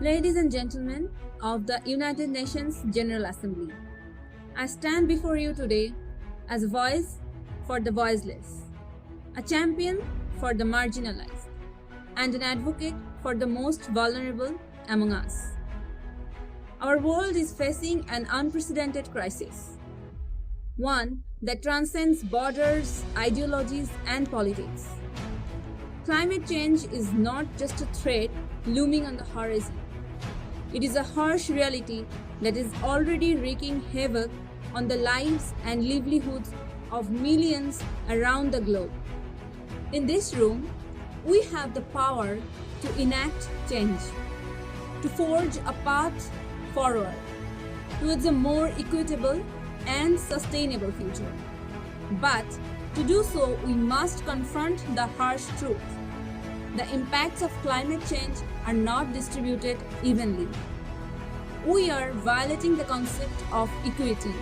Ladies and gentlemen of the United Nations General Assembly, I stand before you today as a voice for the voiceless, a champion for the marginalized, and an advocate for the most vulnerable among us. Our world is facing an unprecedented crisis, one that transcends borders, ideologies, and politics. Climate change is not just a threat looming on the horizon. It is a harsh reality that is already wreaking havoc on the lives and livelihoods of millions around the globe. In this room, we have the power to enact change, to forge a path forward towards a more equitable and sustainable future. But to do so, we must confront the harsh truth. The impacts of climate change are not distributed evenly. We are violating the concept of equity.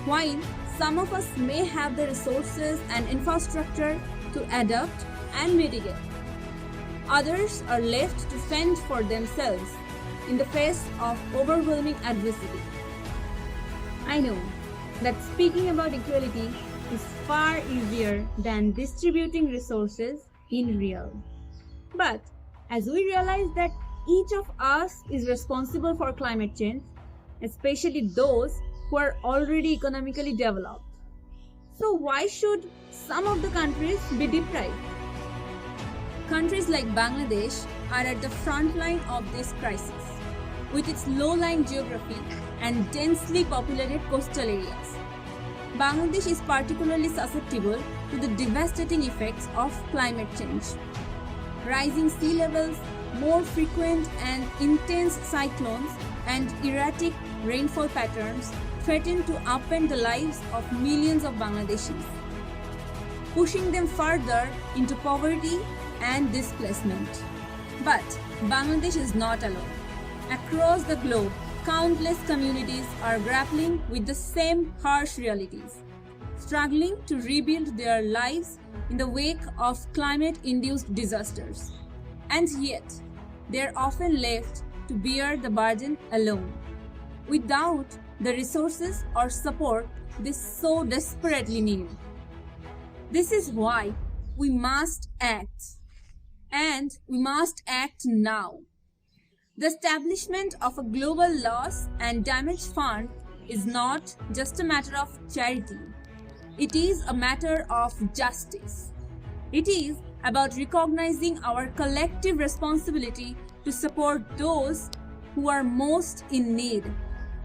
While some of us may have the resources and infrastructure to adapt and mitigate, others are left to fend for themselves in the face of overwhelming adversity. I know that speaking about equality is far easier than distributing resources in real. But as we realize that each of us is responsible for climate change, especially those who are already economically developed, so why should some of the countries be deprived? Countries like Bangladesh are at the front line of this crisis, with its low-lying geography and densely populated coastal areas. Bangladesh is particularly susceptible to the devastating effects of climate change. Rising sea levels, more frequent and intense cyclones, and erratic rainfall patterns threaten to upend the lives of millions of Bangladeshis, pushing them further into poverty and displacement. But Bangladesh is not alone. Across the globe, countless communities are grappling with the same harsh realities, struggling to rebuild their lives in the wake of climate-induced disasters. And yet, they are often left to bear the burden alone, without the resources or support they so desperately need. This is why we must act, and we must act now. The establishment of a global loss and damage fund is not just a matter of charity. It is a matter of justice. It is about recognizing our collective responsibility to support those who are most in need,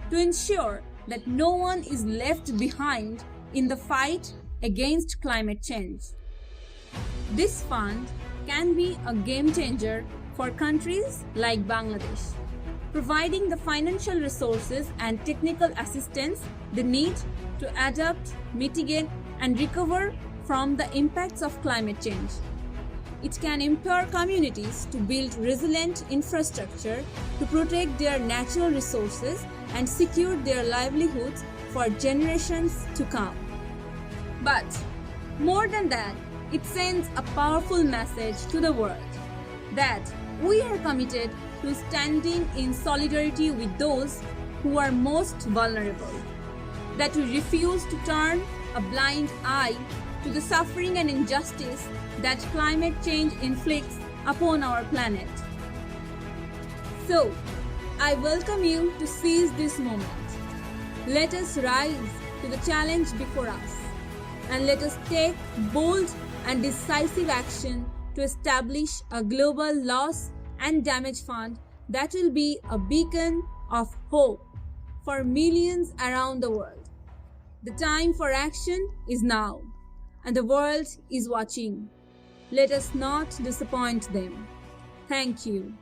to ensure that no one is left behind in the fight against climate change. This fund can be a game changer for countries like Bangladesh, providing the financial resources and technical assistance they need to adapt, mitigate, and recover from the impacts of climate change. It can empower communities to build resilient infrastructure to protect their natural resources and secure their livelihoods for generations to come. But more than that, it sends a powerful message to the world that we are committed to standing in solidarity with those who are most vulnerable, that we refuse to turn a blind eye to the suffering and injustice that climate change inflicts upon our planet. So, I welcome you to seize this moment. Let us rise to the challenge before us, and let us take bold and decisive action to establish a global loss and damage fund that will be a beacon of hope for millions around the world. The time for action is now, and the world is watching. Let us not disappoint them. Thank you.